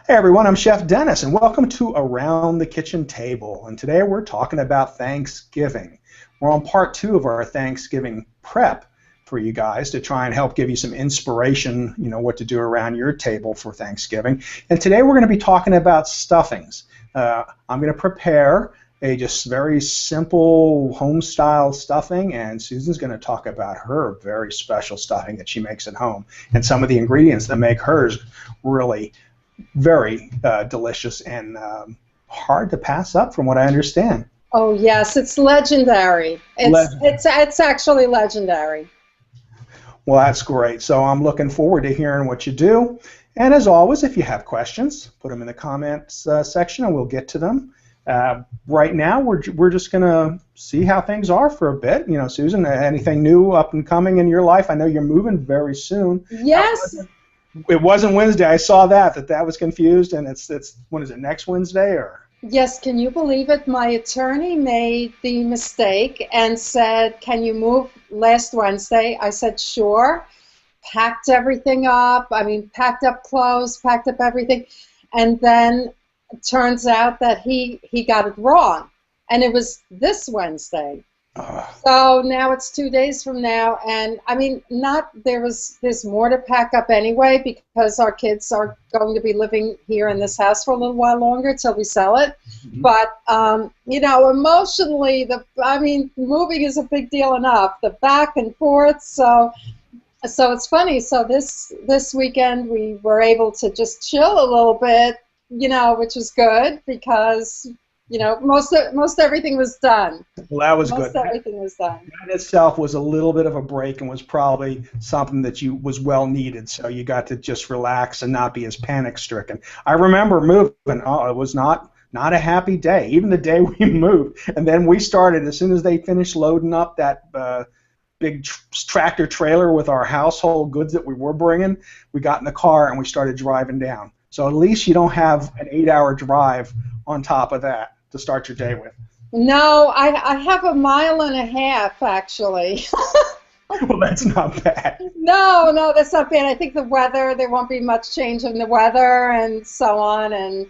Hey everyone, I'm Chef Dennis, and welcome to Around the Kitchen Table. And today we're talking about Thanksgiving. We're on part 2 of our Thanksgiving prep for you guys to try and help give you some inspiration, what to do around your table for Thanksgiving. And today we're going to be talking about stuffings. I'm going to prepare a just very simple home-style stuffing, and Susan's going to talk about her very special stuffing that she makes at home and some of the ingredients that make hers really very delicious and hard to pass up, from what I understand. Oh yes, it's legendary. It's actually legendary. Well, that's great. So I'm looking forward to hearing what you do. And as always, if you have questions, put them in the comments section, and we'll get to them. Right now, we're just going to see how things are for a bit. Susan, anything new up and coming in your life? I know you're moving very soon. Yes. It wasn't Wednesday. I saw that was confused, and it's when is it, next Wednesday or? Yes, can you believe it? My attorney made the mistake and said, "Can you move last Wednesday?" I said, "Sure." Packed everything up. Packed up clothes, packed up everything, and then it turns out that he got it wrong, and it was this Wednesday. So now it's 2 days from now, and there's more to pack up anyway, because our kids are going to be living here in this house for a little while longer till we sell it. Mm-hmm. But emotionally, moving is a big deal enough. The back and forth, so it's funny. So this weekend we were able to just chill a little bit, which was good because most everything was done. Well, that was good. Most everything was done. That in itself was a little bit of a break, and was probably something that was well needed. So you got to just relax and not be as panic stricken. I remember moving. Oh, it was not a happy day. Even the day we moved, and then we started as soon as they finished loading up that big tractor trailer with our household goods that we were bringing. We got in the car and we started driving down. So at least you don't have an 8-hour drive on top of that to start your day with. No, I have 1.5 miles actually. Well, that's not bad. No, that's not bad. I think the weather, there won't be much change in the weather and so on, and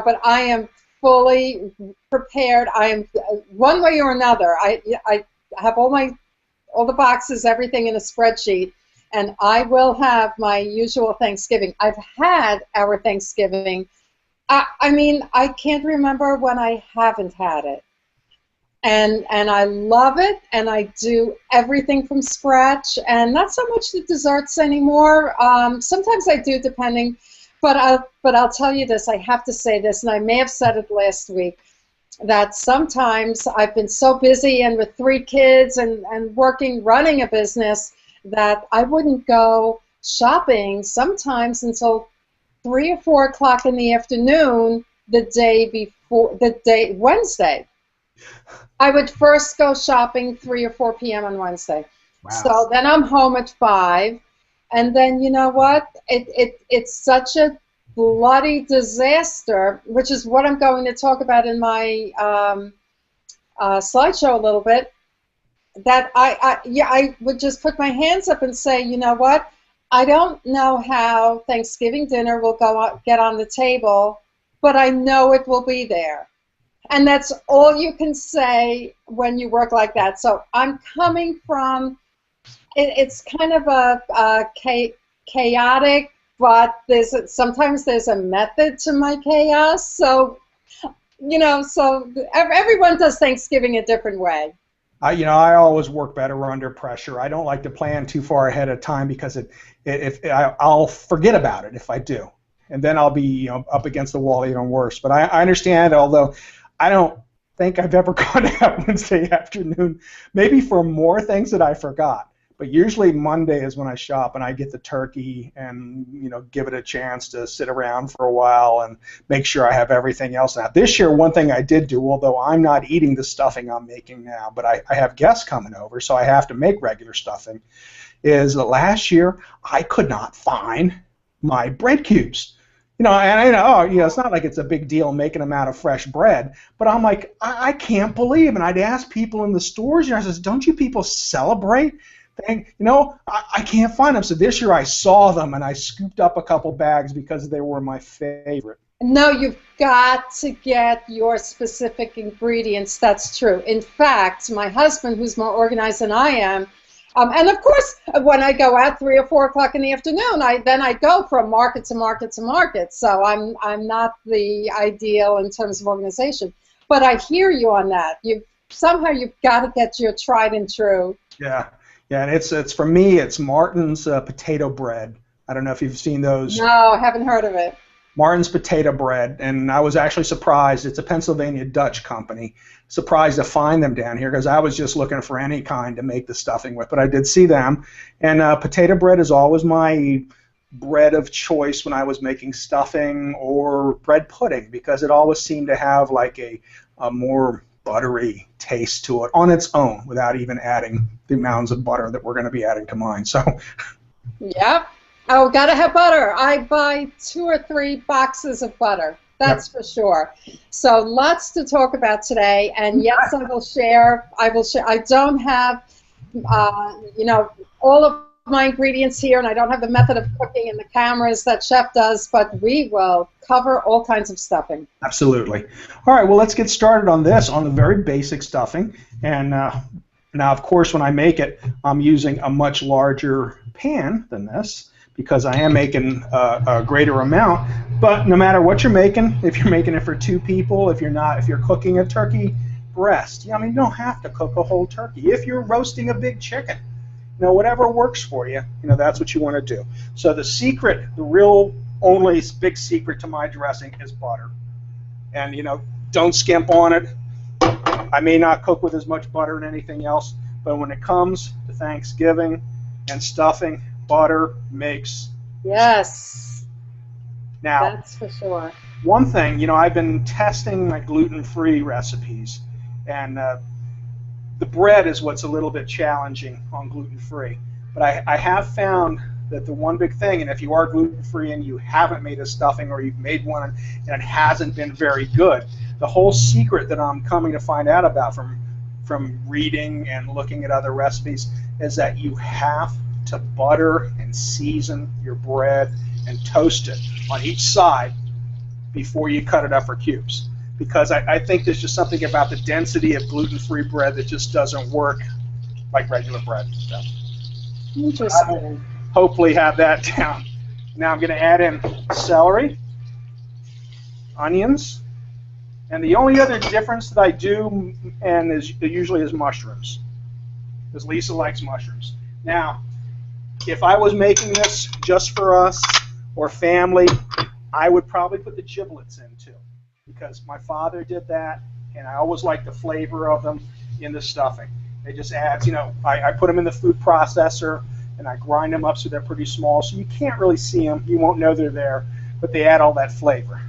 but I am fully prepared. I am one way or another. I have all the boxes, everything in a spreadsheet, and I will have my usual Thanksgiving. I've had our Thanksgiving. I can't remember when I haven't had it. And I love it, and I do everything from scratch, and not so much the desserts anymore. Sometimes I do, depending, but I'll tell you this, I have to say this, and I may have said it last week, that sometimes I've been so busy and with 3 kids and running a business, that I wouldn't go shopping sometimes until 3 or 4 o'clock in the afternoon Wednesday. I would first go shopping 3 or 4 p.m. on Wednesday. Wow. So then I'm home at 5, and then you know what? It's such a bloody disaster, which is what I'm going to talk about in my slideshow a little bit, that I would just put my hands up and say, you know what? I don't know how Thanksgiving dinner will get on the table, but I know it will be there. And that's all you can say when you work like that. So I'm coming from, it's kind of a chaotic, but sometimes there's a method to my chaos. So, so everyone does Thanksgiving a different way. I always work better under pressure. I don't like to plan too far ahead of time, because I'll forget about it if I do, and then I'll be up against the wall even worse. But I understand, although I don't think I've ever gone out Wednesday afternoon, maybe for more things that I forgot. But usually Monday is when I shop, and I get the turkey and give it a chance to sit around for a while and make sure I have everything else. Now this year, one thing I did do, although I'm not eating the stuffing I'm making now, but I have guests coming over, so I have to make regular stuffing, is that last year I could not find my bread cubes. And I know, it's not like it's a big deal making them out of fresh bread, but I'm like, I can't believe, and I'd ask people in the stores, I says, don't you people celebrate I can't find them. So this year I saw them and I scooped up a couple bags because they were my favorite. No, you've got to get your specific ingredients. That's true. In fact, my husband, who's more organized than I am, and of course, when I go out 3 or 4 o'clock in the afternoon, I go from market to market to market. So I'm not the ideal in terms of organization. But I hear you on that. Somehow you've got to get your tried and true. Yeah, and it's for me. It's Martin's potato bread. I don't know if you've seen those. No, I haven't heard of it. Martin's potato bread, and I was actually surprised. It's a Pennsylvania Dutch company. Surprised to find them down here because I was just looking for any kind to make the stuffing with, but I did see them. And potato bread is always my bread of choice when I was making stuffing or bread pudding because it always seemed to have like a more buttery taste to it on its own without even adding the amounts of butter that we're going to be adding to mine. So. Yep. Oh, gotta have butter. I buy 2 or 3 boxes of butter. That's for sure. So lots to talk about today. And yes, I will share. I don't have, all of my ingredients here, and I don't have the method of cooking and the cameras that Chef does. But we will cover all kinds of stuffing. Absolutely. All right. Well, let's get started on this, on the very basic stuffing. And now, of course, when I make it, I'm using a much larger pan than this, because I am making a greater amount. But no matter what you're making, if you're making it for 2 people, if you're cooking a turkey breast, you don't have to cook a whole turkey. If you're roasting a big chicken, whatever works for you, that's what you want to do. So the secret, the real only big secret to my dressing is butter. And don't skimp on it. I may not cook with as much butter and anything else, but when it comes to Thanksgiving and stuffing, butter makes. Yes. Now, that's for sure. One thing, I've been testing my gluten-free recipes, and the bread is what's a little bit challenging on gluten-free. But I have found that the one big thing, and if you are gluten-free and you haven't made a stuffing or you've made one and it hasn't been very good, the whole secret that I'm coming to find out about from reading and looking at other recipes is that you have to butter and season your bread and toast it on each side before you cut it up for cubes. Because I think there's just something about the density of gluten-free bread that just doesn't work like regular bread. So interesting. Hopefully have that down. Now I'm going to add in celery, onions, and the only other difference that I do usually is mushrooms, because Lisa likes mushrooms. Now, if I was making this just for us or family, I would probably put the giblets in too, because my father did that, and I always like the flavor of them in the stuffing. It just adds, I put them in the food processor, and I grind them up so they're pretty small, so you can't really see them. You won't know they're there, but they add all that flavor.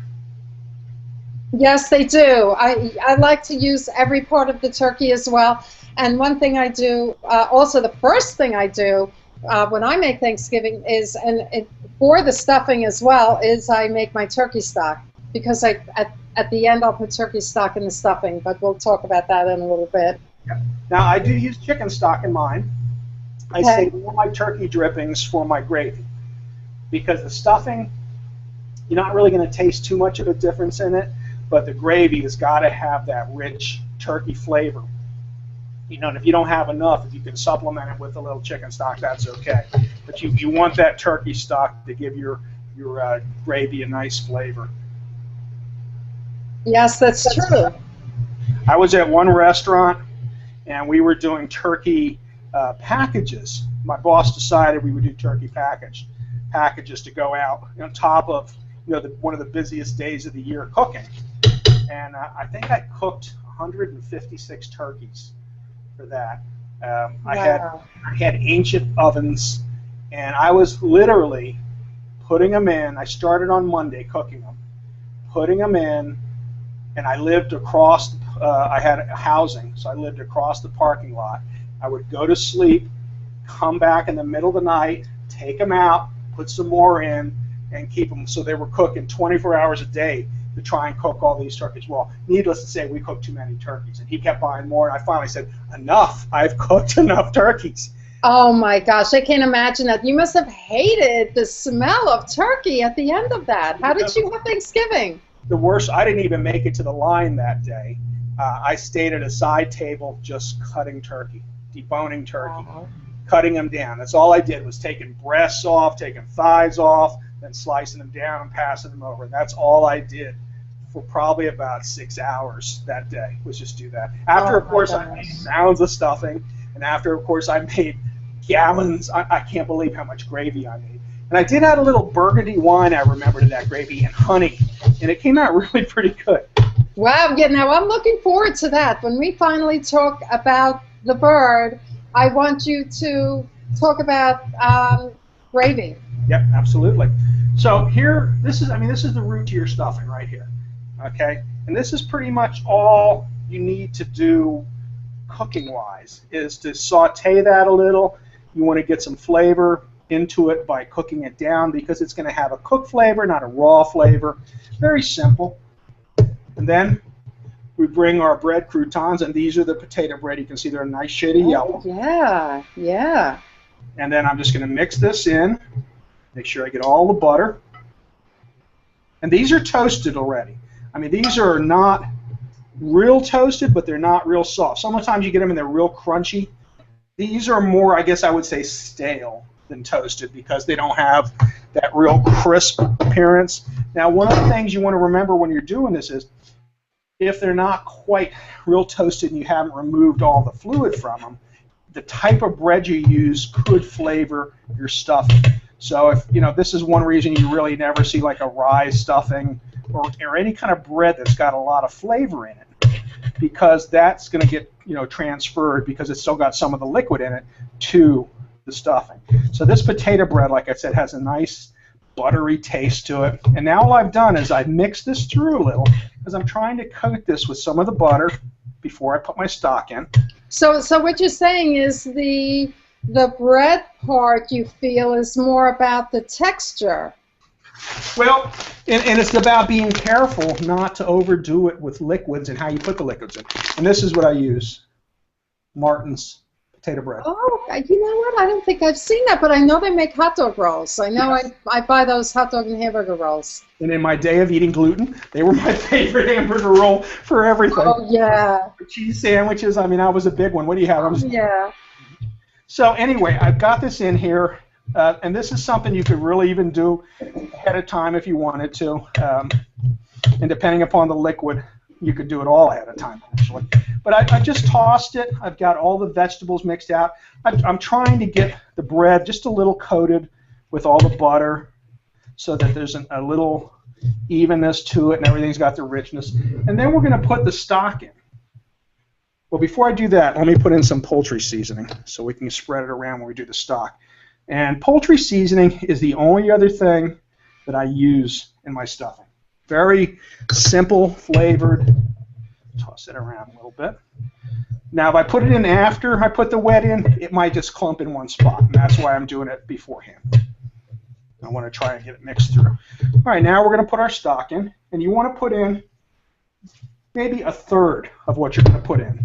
Yes, they do. I like to use every part of the turkey as well. And one thing I do, also the first thing I do when I make Thanksgiving is, for the stuffing as well, is I make my turkey stock. Because at the end I'll put turkey stock in the stuffing, but we'll talk about that in a little bit. Yeah. Now I do use chicken stock in mine. I save all my turkey drippings for my gravy, because the stuffing, you're not really going to taste too much of a difference in it, but the gravy has got to have that rich turkey flavor. And if you don't have enough, if you can supplement it with a little chicken stock, that's okay. But you want that turkey stock to give your gravy a nice flavor. Yes, that's true. I was at one restaurant, and we were doing turkey packages. My boss decided we would do turkey packages to go out on top of one of the busiest days of the year cooking. And I think I cooked 156 turkeys for that. Wow. I had ancient ovens, and I was literally putting them in. I started on Monday cooking them, putting them in, and I lived across. I had housing, so I lived across the parking lot. I would go to sleep, come back in the middle of the night, take them out, put some more in, and keep them so they were cooking 24 hours a day to try and cook all these turkeys. Well, needless to say, we cooked too many turkeys, and he kept buying more, and I finally said, enough, I've cooked enough turkeys. Oh my gosh, I can't imagine that. You must have hated the smell of turkey at the end of that. How did you have Thanksgiving? The worst, I didn't even make it to the line that day. I stayed at a side table just cutting turkey, deboning turkey, cutting them down. That's all I did, was taking breasts off, taking thighs off, then slicing them down and passing them over. That's all I did for probably about 6 hours that day, was just do that. After, of course, I made mounds of stuffing, and after, of course, I made gallons. I can't believe how much gravy I made. And I did add a little burgundy wine, I remember, to that gravy, and honey, and it came out really pretty good. Wow, yeah, now I'm looking forward to that. When we finally talk about the bird, I want you to talk about gravy. Yep, absolutely. So here, this is the root to your stuffing right here, okay? And this is pretty much all you need to do cooking-wise, is to saute that a little. You want to get some flavor into it by cooking it down, because it's going to have a cooked flavor, not a raw flavor. Very simple. And then we bring our bread croutons, and these are the potato bread. You can see they're a nice shade of yellow. Yeah, yeah. And then I'm just going to mix this in, make sure I get all the butter. And these are toasted already. I mean, these are not real toasted, but they're not real soft. Sometimes you get them and they're real crunchy. These are more, I guess I would say, stale than toasted, because they don't have that real crisp appearance. Now, one of the things you want to remember when you're doing this is, if they're not quite real toasted and you haven't removed all the fluid from them, the type of bread you use could flavor your stuffing. So if, this is one reason you really never see like a rye stuffing or any kind of bread that's got a lot of flavor in it, because that's going to get, transferred, because it's still got some of the liquid in it, to the stuffing. So this potato bread, like I said, has a nice buttery taste to it. And now all I've done is I've mixed this through a little, because I'm trying to coat this with some of the butter before I put my stock in. So what you're saying is the bread part, you feel, is more about the texture. Well, and it's about being careful not to overdo it with liquids and how you put the liquids in. And this is what I use, Martin's potato bread. Oh, you know what? I don't think I've seen that, but I know they make hot dog rolls. I know. Yes. I buy those hot dog and hamburger rolls. And in my day of eating gluten, they were my favorite hamburger roll for everything. Oh, yeah. For cheese sandwiches, I was a big one. What do you have? Yeah. So anyway, I've got this in here, and this is something you could really even do ahead of time if you wanted to. And depending upon the liquid, you could do it all ahead of time, actually. But I just tossed it. I've got all the vegetables mixed out. I'm trying to get the bread just a little coated with all the butter, so that there's a little evenness to it and everything's got the richness. And then we're going to put the stock in. Well, before I do that, let me put in some poultry seasoning so we can spread it around when we do the stock. And poultry seasoning is the only other thing that I use in my stuffing. Very simple, flavored. Toss it around a little bit. Now, if I put it in after I put the wet in, it might just clump in one spot, and that's why I'm doing it beforehand. I want to try and get it mixed through. All right, now we're going to put our stock in, and you want to put in maybe a third of what you're going to put in,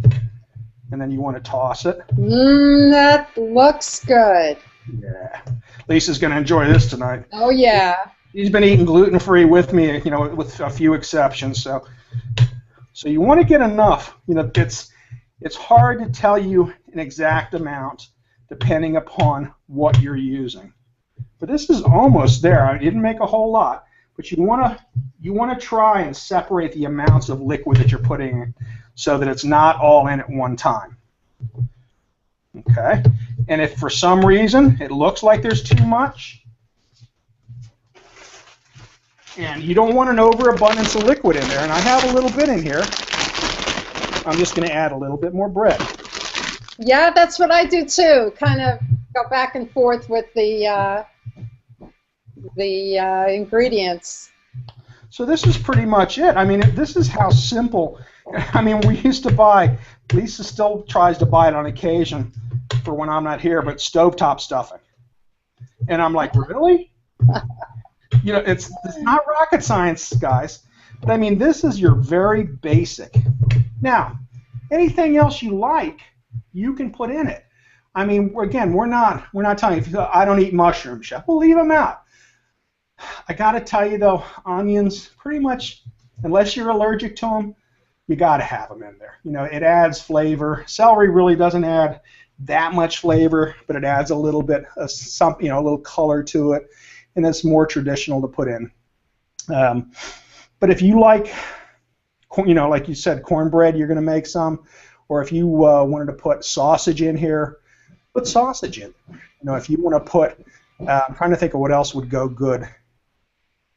and then you want to toss it. That looks good. Yeah, Lisa's going to enjoy this tonight. Oh yeah. She's been eating gluten-free with me, with a few exceptions. So you want to get enough. It's hard to tell you an exact amount depending upon what you're using. But this is almost there. I didn't make a whole lot, but you want to try and separate the amounts of liquid that you're putting in, so that it's not all in at one time. Okay? And if for some reason it looks like there's too much, and you don't want an overabundance of liquid in there, and I have a little bit in here, I'm just going to add a little bit more bread. Yeah, that's what I do too. Kind of go back and forth with the ingredients. So this is pretty much it. This is how simple. We used to buy, Lisa still tries to buy it on occasion for when I'm not here, but stovetop stuffing. And I'm like, really? It's not rocket science, guys. But this is your very basic. Now, anything else you like, you can put in it. I mean, again, we're not telling you. If you go, I don't eat mushrooms, chef. We'll leave them out. I got to tell you though, onions, pretty much, unless you're allergic to them, you got to have them in there. You know, it adds flavor. Celery really doesn't add that much flavor, but it adds a little bit of some, you know, a little color to it, and it's more traditional to put in. But if you like, you know, like you said, cornbread, you're going to make some, or if you wanted to put sausage in here, put sausage in. You know, if you want to put, I'm trying to think of what else would go good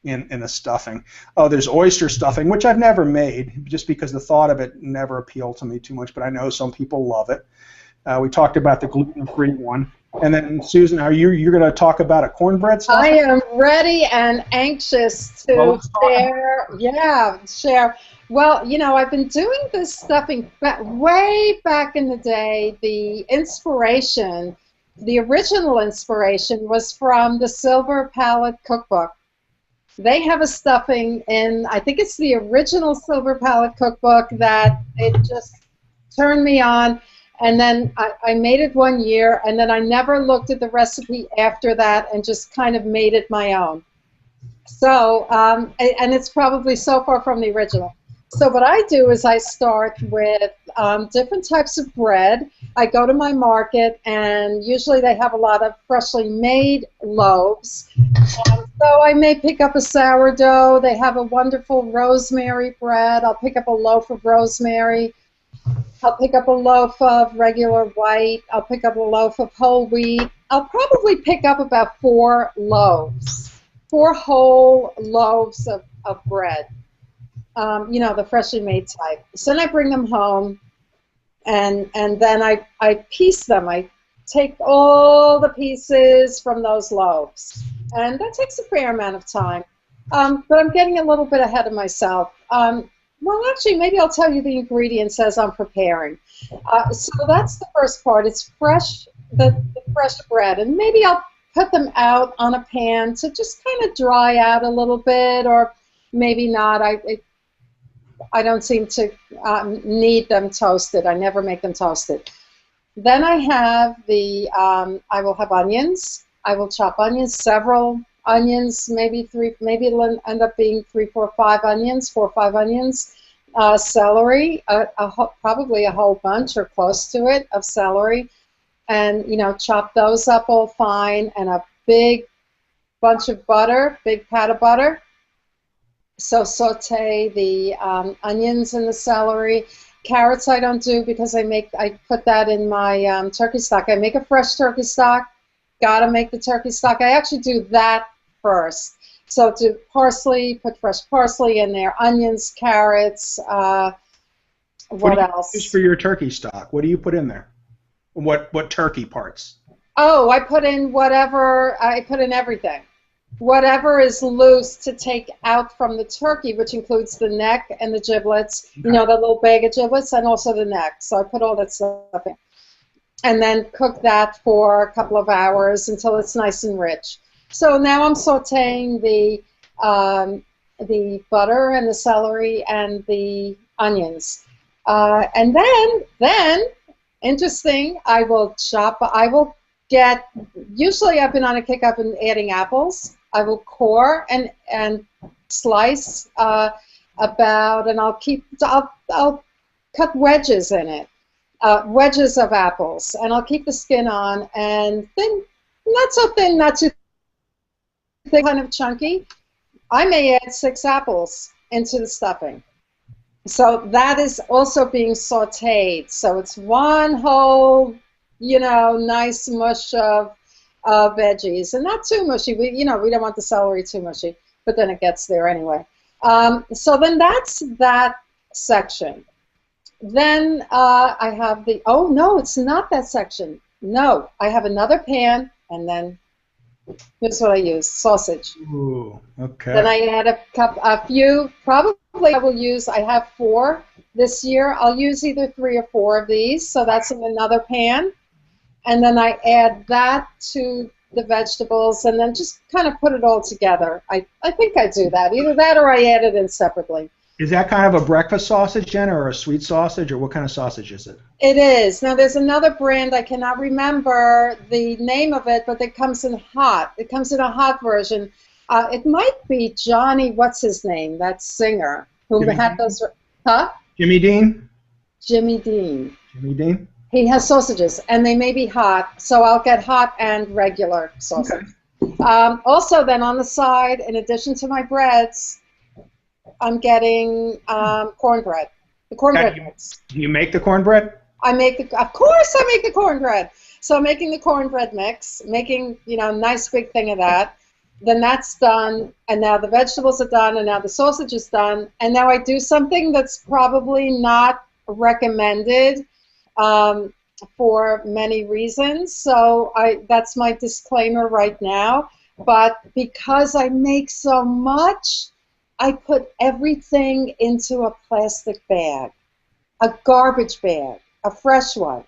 in the stuffing. Oh, there's oyster stuffing, which I've never made, just because the thought of it never appealed to me too much, but I know some people love it. We talked about the gluten-free one. And then, Susan, you're going to talk about a cornbread stuffing? I am ready and anxious to share. Yeah, share. Well, you know, I've been doing this stuffing way back in the day. The inspiration, the original inspiration, was from the Silver Palette Cookbook. They have a stuffing in, I think it's the original Silver Palette Cookbook, that it just turned me on. And then I made it one year, and then I never looked at the recipe after that and just kind of made it my own. So, and it's probably so far from the original. So what I do is I start with different types of bread. I go to my market, and usually they have a lot of freshly made loaves. So I may pick up a sourdough. They have a wonderful rosemary bread. I'll pick up a loaf of rosemary. I'll pick up a loaf of regular white. I'll pick up a loaf of whole wheat. I'll probably pick up about 4 loaves, 4 whole loaves of bread, you know, the freshly made type. So then I bring them home, and then I piece them. I take all the pieces from those loaves, and that takes a fair amount of time. But I'm getting a little bit ahead of myself. Well, actually, maybe I'll tell you the ingredients as I'm preparing. So that's the first part. It's fresh, the fresh bread, and maybe I'll put them out on a pan to just kind of dry out a little bit, or maybe not. I don't seem to need them toasted. I never make them toasted. Then I have I will have onions. I will chop onions, several onions, maybe 3, maybe it'll end up being 3, 4, 5 onions, 4 or 5 onions. Celery, probably a whole bunch or close to it of celery, and you know, chop those up all fine, and a big bunch of butter, big pat of butter. So saute the onions and the celery. Carrots I don't do because I put that in my turkey stock. I make a fresh turkey stock. Gotta make the turkey stock. I actually do that first. So do parsley, put fresh parsley in there, onions, carrots, what else? Use for your turkey stock? What do you put in there? What turkey parts? Oh, I put in whatever, I put in everything. Whatever is loose to take out from the turkey, which includes the neck and the giblets, okay. You know, the little bag of giblets, and also the neck. So I put all that stuff in. And then cook that for a couple of hours until it's nice and rich. So now I'm sauteing the butter and the celery and the onions. And then, interesting, I will get, usually I've been on a kick, I've been adding apples. I will core and slice about, and I'll cut wedges in it. Wedges of apples, and I'll keep the skin on, and thin, not so thin, not too thick, kind of chunky. I may add 6 apples into the stuffing. So that is also being sauteed. So it's one whole, you know, nice mush of veggies, and not too mushy. We don't want the celery too mushy, but then it gets there anyway. So then that's that section. Then I have oh no, it's not that section. No, I have another pan, and then here's what I use: sausage. Ooh, okay. Then I add a few. Probably I have 4 this year. I'll use either 3 or 4 of these. So that's in another pan, and then I add that to the vegetables, and then just kind of put it all together. I think I do that. Either that or I add it in separately. Is that kind of a breakfast sausage, Jen, or a sweet sausage, or what kind of sausage is it? It is. Now, there's another brand, I cannot remember the name of it, but it comes in hot. It comes in a hot version. It might be Johnny, what's his name, that singer, who Jimmy had Dean? those, huh? Jimmy Dean? Jimmy Dean. Jimmy Dean? He has sausages, and they may be hot, so I'll get hot and regular sausage. Okay. Also, then on the side, in addition to my breads, I'm getting cornbread. The cornbread mix. Do you make the cornbread? Of course I make the cornbread. So I'm making the cornbread mix, making, a nice big thing of that. Then that's done, and now the vegetables are done, and now the sausage is done, and now I do something that's probably not recommended for many reasons. So that's my disclaimer right now. But because I make so much, I put everything into a plastic bag, a garbage bag, a fresh one,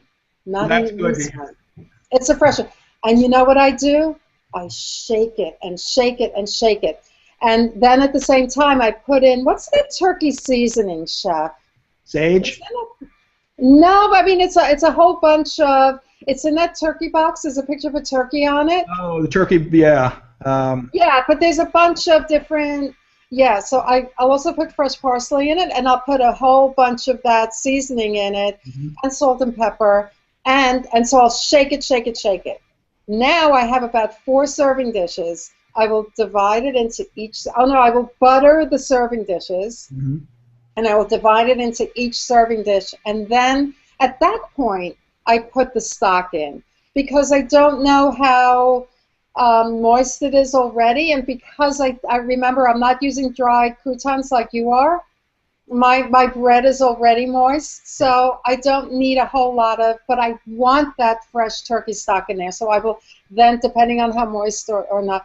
not a loose one. It's a fresh one. And you know what I do? I shake it and shake it and shake it. And then at the same time, I put in, what's that turkey seasoning, Chef? Sage? No, I mean, it's a whole bunch of, it's in that turkey box. There's a picture of a turkey on it. Oh, the turkey, yeah. Yeah, but there's a bunch of different, so I'll also put fresh parsley in it, and I'll put a whole bunch of that seasoning in it, and salt and pepper, and so I'll shake it, shake it, shake it. Now I have about 4 serving dishes. I will divide it into each, I will butter the serving dishes, and I will divide it into each serving dish, and then at that point I put the stock in, because I don't know how moist it is already, and because I remember I'm not using dried croutons like you are, my bread is already moist, so I don't need a whole lot of, but I want that fresh turkey stock in there, so I will then, depending on how moist or not,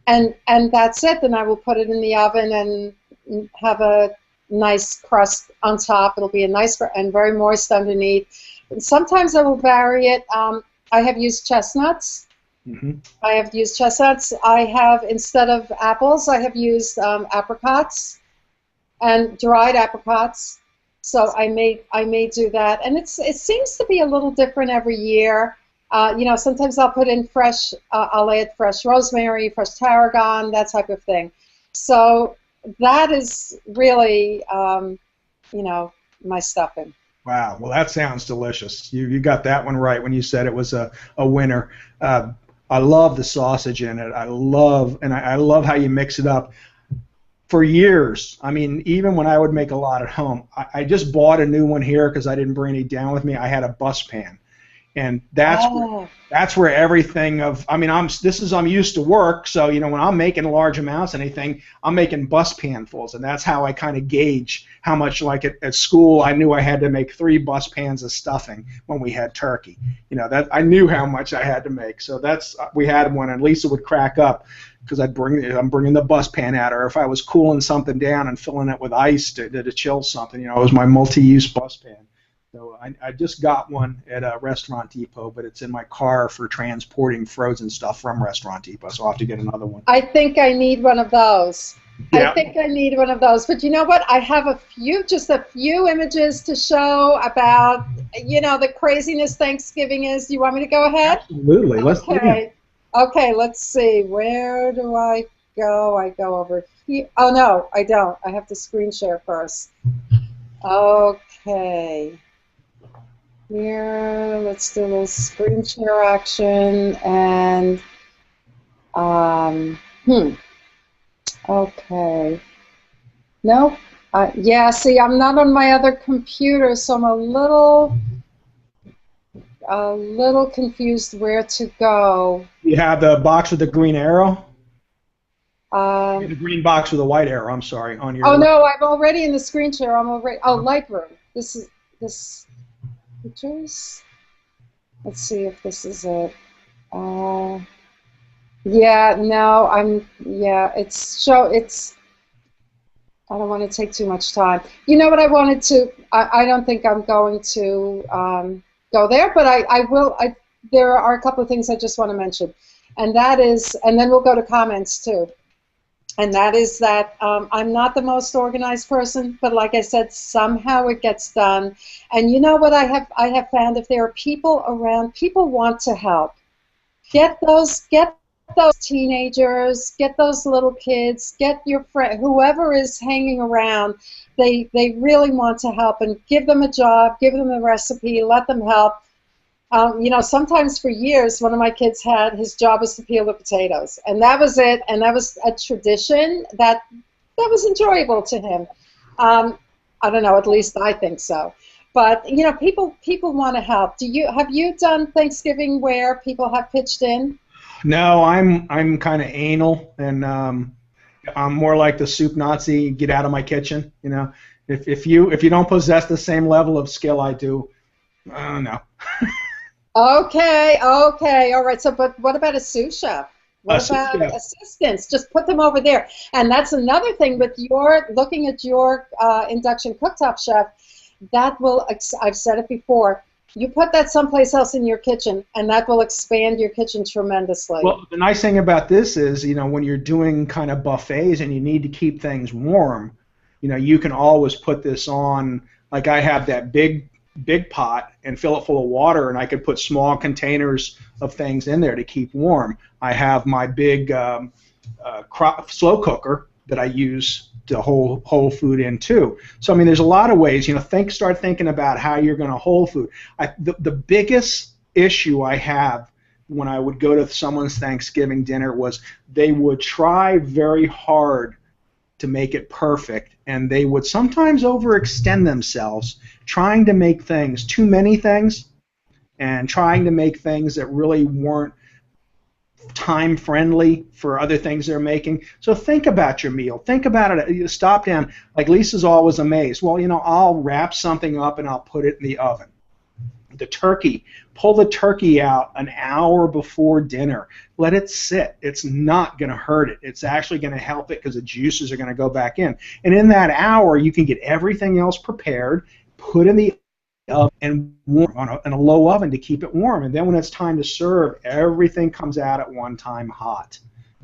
and that's it, then I will put it in the oven and have a nice crust on top. It'll be a nice and very moist underneath. And sometimes I will vary it. I have used chestnuts. I have used chestnuts. I have, instead of apples, I have used apricots and dried apricots. So I may do that, and it seems to be a little different every year. Sometimes I'll put in fresh. I'll add fresh rosemary, fresh tarragon, that type of thing. So that is really, my stuffing. Wow. Well, that sounds delicious. You got that one right when you said it was a winner. I love the sausage in it. I love how you mix it up. For years, I mean, even when I would make a lot at home, I just bought a new one here because I didn't bring any down with me. I had a bus pan, and that's where everything I'm used to work, so when I'm making large amounts of anything, I'm making bus panfuls, and that's how I kind of gauge how much. Like at school, I knew I had to make 3 bus pans of stuffing when we had turkey. That I knew how much I had to make, so we had one, and Lisa would crack up because I'm bringing the bus pan out, or if I was cooling something down and filling it with ice to chill something, it was my multi-use bus pan. So I just got one at a Restaurant Depot, but it's in my car for transporting frozen stuff from Restaurant Depot, so I'll have to get another one. I think I need one of those. Yeah. I think I need one of those. But you know what? I have just a few images to show about, the craziness Thanksgiving is. Do you want me to go ahead? Absolutely. Let's do it. Okay, let's see. Where do I go? I go over here. Oh, no, I don't. I have to screen share first. Okay. Here, let's do a little screen share action, and okay. Nope. Yeah, see, I'm not on my other computer, so I'm a little confused where to go. You have the box with the green arrow? The green box with a white arrow, I'm sorry, on your... Oh, no, I'm already in the screen share. Lightroom. This pictures. Let's see if this is it. Yeah, no, it's I don't want to take too much time. You know what I wanted to, I don't think I'm going to go there, but I will, there are a couple of things I just want to mention. And that is, and then we'll go to comments too. And that is that I'm not the most organized person, but like I said, somehow it gets done. And you know what I have found? If there are people around, people want to help. Get those teenagers, get those little kids, get your friend, whoever is hanging around. They really want to help, and give them a job, give them a recipe, let them help. Sometimes for years, one of my kids had his job was to peel the potatoes, and that was it. And that was a tradition that was enjoyable to him. I don't know, at least I think so. But people want to help. Have you done Thanksgiving where people have pitched in? No, I'm kind of anal, and I'm more like the soup Nazi. Get out of my kitchen. If you don't possess the same level of skill I do, I don't know. Okay, all right. So, but what about a sous chef? What about assistants? Just put them over there. And that's another thing with looking at your induction cooktop chef. That will, I've said it before, you put that someplace else in your kitchen, and that will expand your kitchen tremendously. Well, the nice thing about this is, when you're doing kind of buffets and you need to keep things warm, you can always put this on. Like I have that big pot and fill it full of water, and I could put small containers of things in there to keep warm. I have my big slow cooker that I use to hold whole food in too. So I mean, there's a lot of ways. Start thinking about how you're going to hold food. The biggest issue I have when I would go to someone's Thanksgiving dinner was they would try very hard to make it perfect, and they would sometimes overextend themselves trying to make too many things, and trying to make things that really weren't time friendly for other things they're making. So think about your meal. Think about it. You stop down. Like Lisa's always amazed. Well, I'll wrap something up and I'll put it in the oven. The turkey, pull the turkey out an hour before dinner. Let it sit. It's not going to hurt it. It's actually going to help it because the juices are going to go back in. And in that hour, you can get everything else prepared, put in the oven, and warm in a low oven to keep it warm. And then when it's time to serve, everything comes out at one time hot.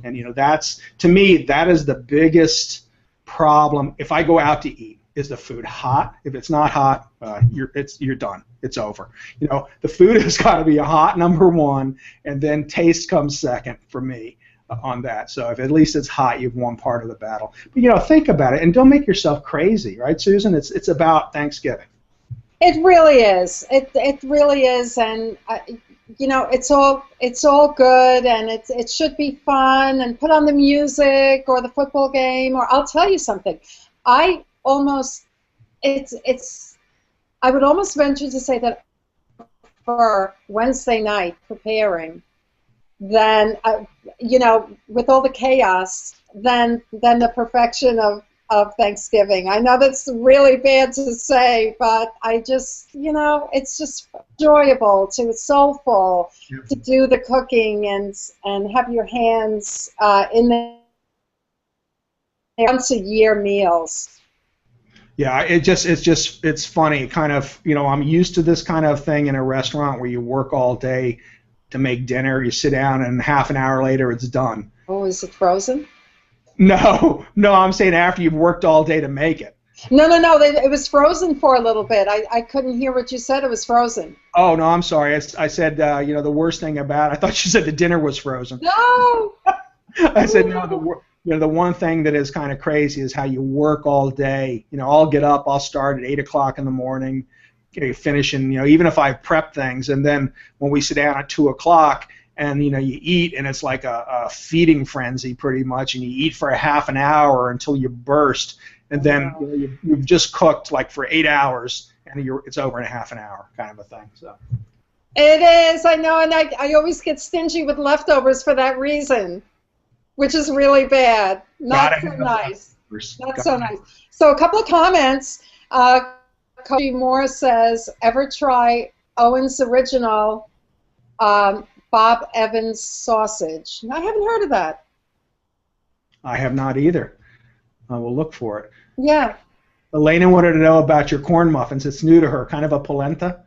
And to me, that is the biggest problem. If I go out to eat, is the food hot? If it's not hot, you're done. It's over. The food has got to be a hot number one, and then taste comes second for me on that. So if at least it's hot, you've won part of the battle. But think about it, and don't make yourself crazy, right, Susan? It's about Thanksgiving. It really is. It really is, and it's all good, and it should be fun. And put on the music or the football game. Or I'll tell you something. I would almost venture to say that for Wednesday night preparing, then with all the chaos, then the perfection of Thanksgiving. I know that's really bad to say, but I just it's just enjoyable it's soulful to do the cooking and have your hands in the once a year meals. Yeah, it's funny. Kind of, I'm used to this kind of thing in a restaurant where you work all day to make dinner. You sit down, and half an hour later, it's done. Oh, is it frozen? No, I'm saying after you've worked all day to make it. No. It was frozen for a little bit. I couldn't hear what you said. It was frozen. Oh, no, I'm sorry. I said, the worst thing about it, I thought you said the dinner was frozen. No! I said, no, the one thing that is kind of crazy is how you work all day. I'll get up, I'll start at 8 o'clock in the morning, finishing, even if I prep things, and then when we sit down at 2 o'clock, and you eat, and it's like a feeding frenzy pretty much, and you eat for a half an hour until you burst, and then you've just cooked like for 8 hours, and it's over in a half an hour, kind of a thing. So it is, I know, and I always get stingy with leftovers for that reason, which is really bad. Not so nice. Not so nice. So a couple of comments. Cody Moore says, ever try Owen's original Bob Evans sausage? I haven't heard of that. I have not either. I will look for it. Yeah. Elena wanted to know about your corn muffins. It's new to her. Kind of a polenta?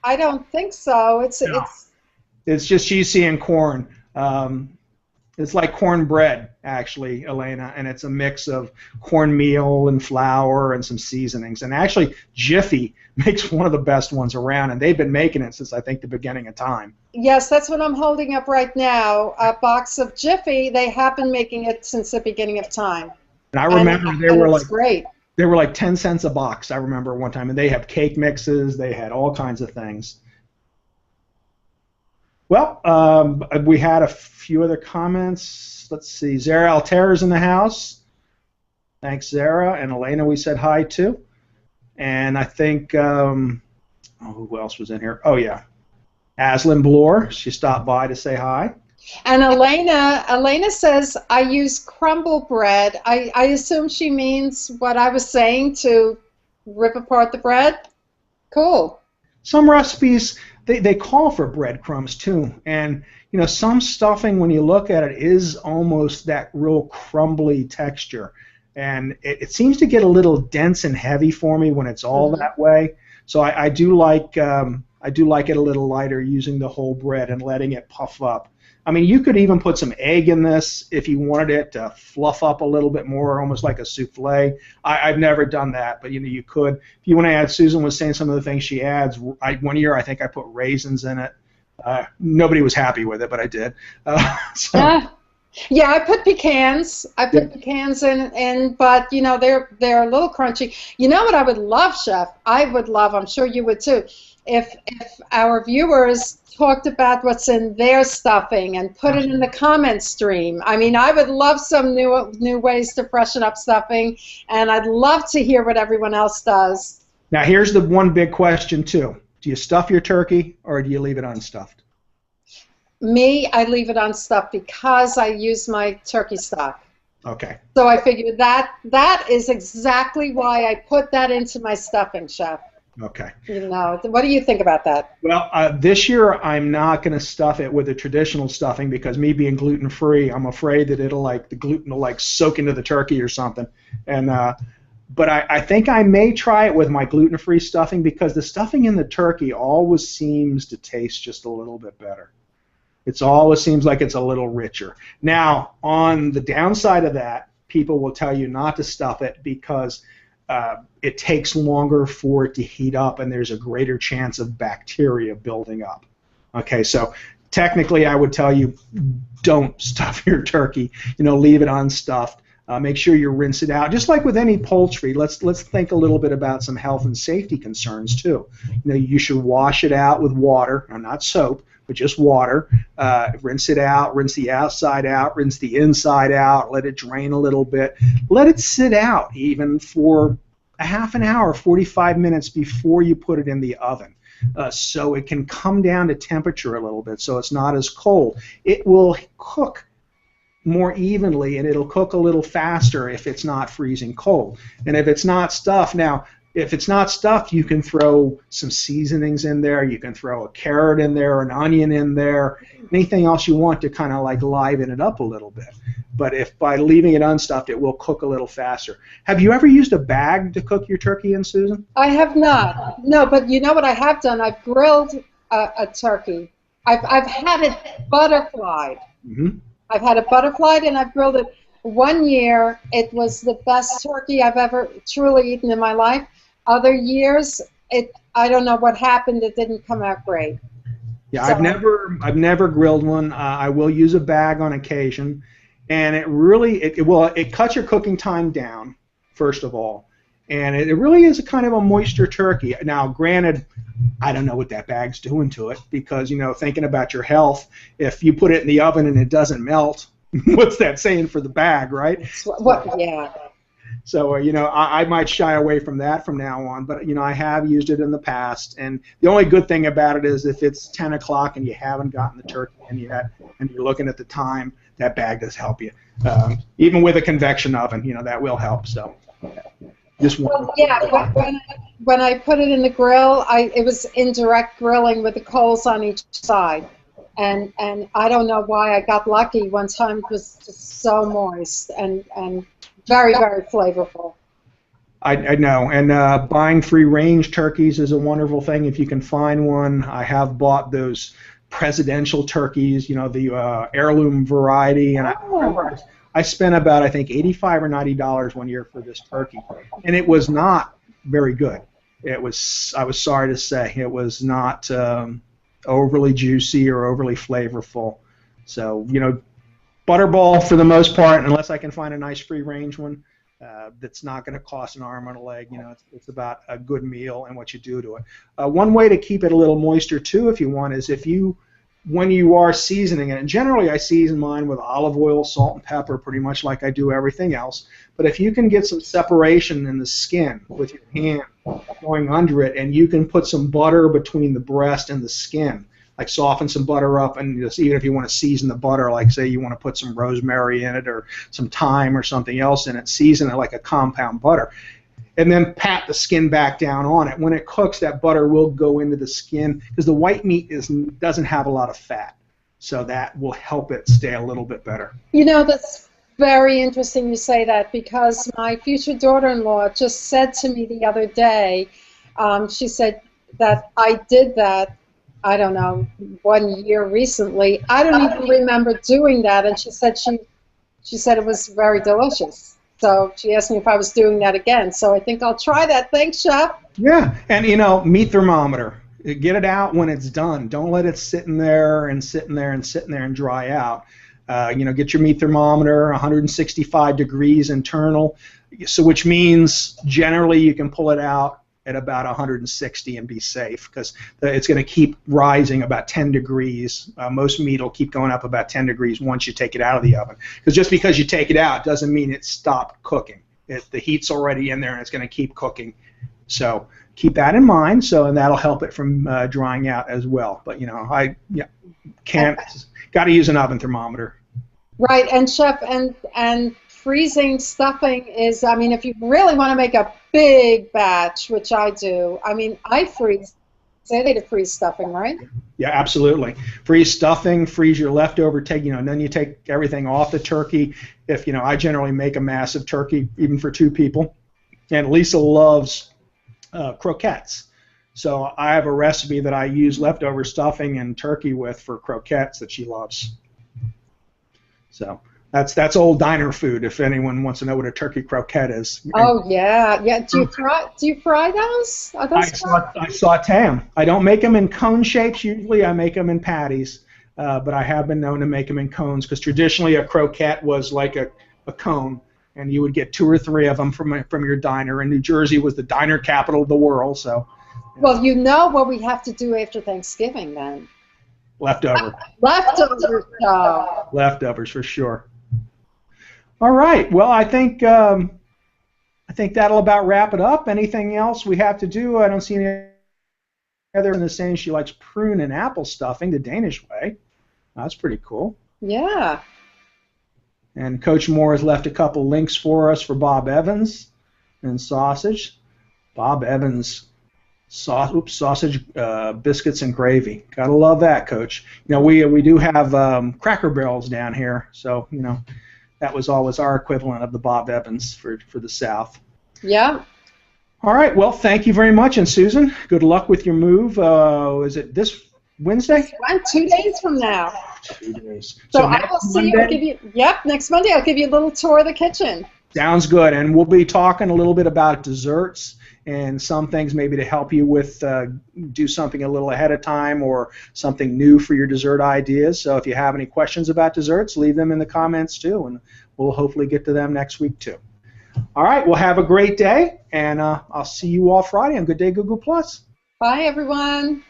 I don't think so. It's just she's seeing corn. It's like cornbread, actually, Elena, and it's a mix of cornmeal and flour and some seasonings. And actually, Jiffy makes one of the best ones around, and they've been making it since, I think, the beginning of time. Yes, that's what I'm holding up right now, a box of Jiffy. They have been making it since the beginning of time. And I remember it's great. They were like 10 cents a box, I remember one time, and they have cake mixes, they had all kinds of things. Well, we had a few other comments. Let's see. Zara Altera's in the house. Thanks, Zara. And Elena, we said hi to. And I think, who else was in here? Oh, yeah. Aslan Bloor. She stopped by to say hi. And Elena says, I use crumble bread. I assume she means what I was saying, to rip apart the bread. Cool. Some recipes, they call for breadcrumbs too, and some stuffing, when you look at it, is almost that real crumbly texture, and it seems to get a little dense and heavy for me when it's all that way. So I do like it a little lighter, using the whole bread and letting it puff up. I mean, you could even put some egg in this if you wanted it to fluff up a little bit more, almost like a souffle. I've never done that, but you could. If you want to add, Susan was saying some of the things she adds. One year, I think I put raisins in it. Nobody was happy with it, but I did. Yeah, I put pecans. I put pecans in, but they're a little crunchy. You know what I would love, Chef? I would love. I'm sure you would too. If our viewers talked about what's in their stuffing and put it in the comment stream. I mean, I would love some new ways to freshen up stuffing, and I'd love to hear what everyone else does. Now, here's the one big question too: do you stuff your turkey or do you leave it unstuffed? Me, I leave it unstuffed because I use my turkey stock. Okay. So I figured that is exactly why I put that into my stuffing, Chef. Okay. What do you think about that? Well, this year I'm not going to stuff it with the traditional stuffing because me being gluten-free, I'm afraid that the gluten will soak into the turkey or something. And but I think I may try it with my gluten-free stuffing because the stuffing in the turkey always seems to taste just a little bit better. It always seems like it's a little richer. Now, on the downside of that, people will tell you not to stuff it because it takes longer for it to heat up, and there's a greater chance of bacteria building up. Okay, so technically I would tell you don't stuff your turkey. Leave it unstuffed. Make sure you rinse it out. Just like with any poultry, let's think a little bit about some health and safety concerns too. You should wash it out with water, not soap, but just water. Rinse it out, rinse the outside out, rinse the inside out, let it drain a little bit. Let it sit out even for a half an hour, 45 minutes before you put it in the oven. So it can come down to temperature a little bit so it's not as cold. It will cook more evenly, and it'll cook a little faster if it's not freezing cold. And if it's not stuffed, if it's not stuffed, you can throw some seasonings in there. You can throw a carrot in there, an onion in there, anything else you want to kind of liven it up a little bit. But if by leaving it unstuffed, it will cook a little faster. Have you ever used a bag to cook your turkey in, Susan? I have not. No, but you know what I have done? I've grilled a turkey. I've had it butterflied. Mm-hmm. I've had it butterflied, and I've grilled it. One year, it was the best turkey I've ever truly eaten in my life. Other years, I don't know what happened. It didn't come out great. Yeah, so, I've never grilled one. I will use a bag on occasion, and it cuts your cooking time down, first of all, and it really is a kind of a moisture turkey. Now, granted, I don't know what that bag's doing to it because thinking about your health, if you put it in the oven and it doesn't melt, what's that saying for the bag, right? Yeah. So, I might shy away from that from now on, but, I have used it in the past, and the only good thing about it is if it's 10 o'clock and you haven't gotten the turkey in yet, and you're looking at the time, that bag does help you. Even with a convection oven, that will help, so just one. Well, yeah, when I put it in the grill, it was indirect grilling with the coals on each side, and I don't know why I got lucky. One time it was just so moist and very, very flavorful. I know, and buying free-range turkeys is a wonderful thing if you can find one. I have bought those presidential turkeys, the heirloom variety, and I spent about, I think, $85 or $90 one year for this turkey, and it was not very good. I was sorry to say, it was not overly juicy or overly flavorful. So, butterball for the most part, unless I can find a nice free-range one that's not going to cost an arm and a leg. It's about a good meal and what you do to it. One way to keep it a little moister too, if you want, is when you are seasoning it. And generally, I season mine with olive oil, salt, and pepper, pretty much like I do everything else. But if you can get some separation in the skin with your hand going under it, and you can put some butter between the breast and the skin, like soften some butter up, and even if you want to season the butter, like say you want to put some rosemary in it or some thyme or something else in it, season it like a compound butter, and then pat the skin back down on it. When it cooks, that butter will go into the skin because the white meat doesn't have a lot of fat, so that will help it stay a little bit better. That's very interesting you say that, because my future daughter-in-law just said to me the other day, she said that I did that, I don't know, 1 year recently. I don't even remember doing that, and she said it was very delicious. So she asked me if I was doing that again. So I think I'll try that. Thanks, Chef. Yeah, and meat thermometer. Get it out when it's done. Don't let it sitting there and dry out. Get your meat thermometer, 165 degrees internal, so which means generally you can pull it out at about 160 and be safe, because it's going to keep rising about 10 degrees. Most meat will keep going up about 10 degrees once you take it out of the oven. Because just because you take it out doesn't mean it stopped cooking. The heat's already in there and it's going to keep cooking. So keep that in mind. And that'll help it from drying out as well. But got to use an oven thermometer. Right, and Chef, and freezing stuffing is, if you really want to make a big batch, which I do, I freeze. Say to freeze stuffing, right? Yeah, absolutely. Freeze stuffing, freeze your leftover, then you take everything off the turkey. I generally make a massive turkey, even for 2 people, and Lisa loves croquettes. So I have a recipe that I use leftover stuffing and turkey with for croquettes that she loves. So that's old diner food. If anyone wants to know what a turkey croquette is. Oh yeah. Do you fry those? I saute them. I don't make them in cone shapes. Usually I make them in patties, but I have been known to make them in cones, because traditionally a croquette was like a cone, and you would get 2 or 3 of them from your diner. And New Jersey was the diner capital of the world, so. Well, what we have to do after Thanksgiving then. Leftovers. Leftovers for sure. All right. Well, I think that'll about wrap it up. Anything else we have to do? I don't see any other than saying she likes prune and apple stuffing the Danish way. That's pretty cool. Yeah. And Coach Moore has left a couple links for us for Bob Evans and sausage. Bob Evans sausage, biscuits, and gravy. Gotta love that, Coach. We do have Cracker Barrels down here, so that was always our equivalent of the Bob Evans for the South. Yeah. All right. Well, thank you very much, and Susan, good luck with your move. Is it this Wednesday? 2 days from now. 2 days. So I will see you. Next Monday I'll give you a little tour of the kitchen. Sounds good, and we'll be talking a little bit about desserts and some things maybe to help you with do something a little ahead of time or something new for your dessert ideas. So if you have any questions about desserts, leave them in the comments too, and we'll hopefully get to them next week too. All right, well, have a great day, and I'll see you all Friday on Good Day Google Plus. Bye, everyone.